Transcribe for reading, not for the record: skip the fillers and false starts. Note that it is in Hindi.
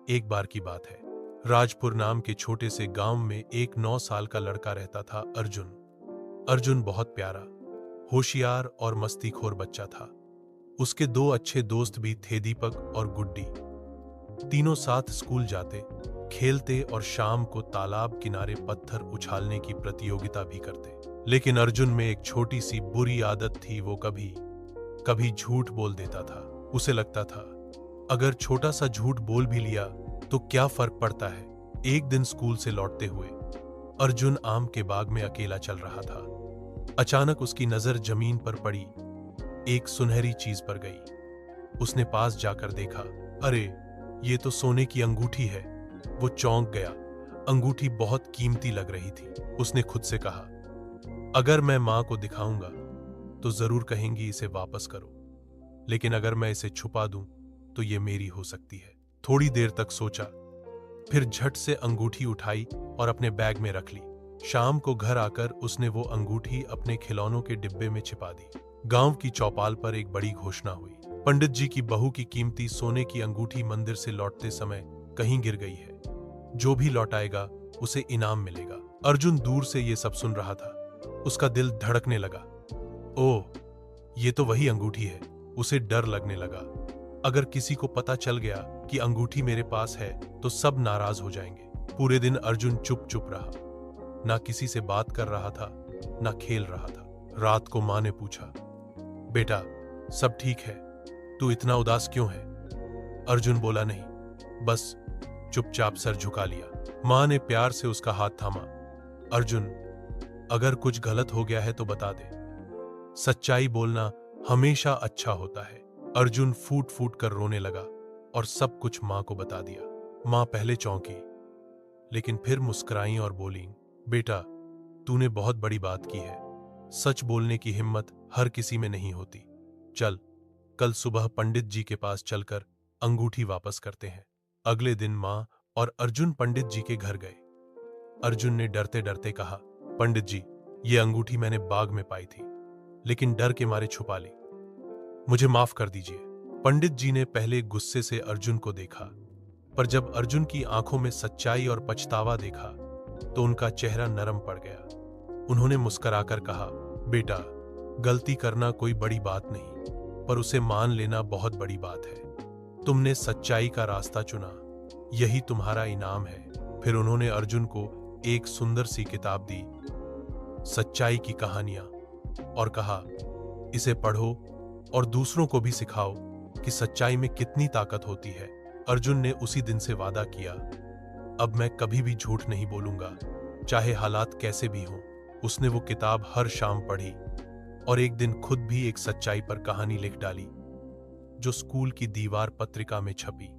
एक बार की बात है। राजपुर नाम के छोटे से गांव में एक 9 साल का लड़का रहता था, अर्जुन। अर्जुन बहुत प्यारा, होशियार और मस्तीखोर बच्चा था। उसके दो अच्छे दोस्त भी थे, दीपक और गुड्डी। तीनों साथ स्कूल जाते, खेलते और शाम को तालाब किनारे पत्थर उछालने की प्रतियोगिता भी करते। लेकिन अर्जुन में एक छोटी सी बुरी आदत थी, वो कभी कभी झूठ बोल देता था। उसे लगता था अगर छोटा सा झूठ बोल भी लिया तो क्या फर्क पड़ता है। एक दिन स्कूल से लौटते हुए अर्जुन आम के बाग में अकेला चल रहा था। अचानक उसकी नजर जमीन पर पड़ी, एक सुनहरी चीज पर गई। उसने पास जाकर देखा, अरे ये तो सोने की अंगूठी है। वो चौंक गया। अंगूठी बहुत कीमती लग रही थी। उसने खुद से कहा, अगर मैं मां को दिखाऊंगा तो जरूर कहेंगी इसे वापस करो, लेकिन अगर मैं इसे छुपा दूं तो ये मेरी हो सकती है। थोड़ी देर तक सोचा, फिर झट से अंगूठी उठाई और अपने बैग में रख ली। शाम को घर आकर उसने वो अंगूठी अपने खिलौनों के डिब्बे में छिपा दी। गांव की चौपाल पर एक बड़ी घोषणा हुई, पंडित जी की बहू की कीमती सोने की अंगूठी मंदिर से लौटते समय कहीं गिर गई है। जो भी लौटाएगा उसे इनाम मिलेगा। अर्जुन दूर से ये सब सुन रहा था। उसका दिल धड़कने लगा। ओह, ये तो वही अंगूठी है। उसे डर लगने लगा, अगर किसी को पता चल गया कि अंगूठी मेरे पास है तो सब नाराज हो जाएंगे। पूरे दिन अर्जुन चुप चुप रहा, ना किसी से बात कर रहा था, ना खेल रहा था। रात को मां ने पूछा, बेटा सब ठीक है, तू इतना उदास क्यों है? अर्जुन बोला, नहीं, बस चुपचाप सर झुका लिया। मां ने प्यार से उसका हाथ थामा। अर्जुन, अगर कुछ गलत हो गया है तो बता दे, सच्चाई बोलना हमेशा अच्छा होता है। अर्जुन फूट फूट कर रोने लगा और सब कुछ मां को बता दिया। मां पहले चौंकी, लेकिन फिर मुस्कुराई और बोली, बेटा तूने बहुत बड़ी बात की है। सच बोलने की हिम्मत हर किसी में नहीं होती। चल, कल सुबह पंडित जी के पास चलकर अंगूठी वापस करते हैं। अगले दिन मां और अर्जुन पंडित जी के घर गए। अर्जुन ने डरते डरते कहा, पंडित जी, ये अंगूठी मैंने बाग में पाई थी, लेकिन डर के मारे छुपा ली, मुझे माफ कर दीजिए। पंडित जी ने पहले गुस्से से अर्जुन को देखा, पर जब अर्जुन की आंखों में सच्चाई और पछतावा देखा तो उनका चेहरा नरम पड़ गया। उन्होंने मुस्कुराकर कहा, बेटा गलती करना कोई बड़ी बात नहीं, पर उसे मान लेना बहुत बड़ी बात है। तुमने सच्चाई का रास्ता चुना, यही तुम्हारा इनाम है। फिर उन्होंने अर्जुन को एक सुंदर सी किताब दी, सच्चाई की कहानियां, और कहा, इसे पढ़ो और दूसरों को भी सिखाओ कि सच्चाई में कितनी ताकत होती है। अर्जुन ने उसी दिन से वादा किया, अब मैं कभी भी झूठ नहीं बोलूंगा, चाहे हालात कैसे भी हों। उसने वो किताब हर शाम पढ़ी और एक दिन खुद भी एक सच्चाई पर कहानी लिख डाली, जो स्कूल की दीवार पत्रिका में छपी।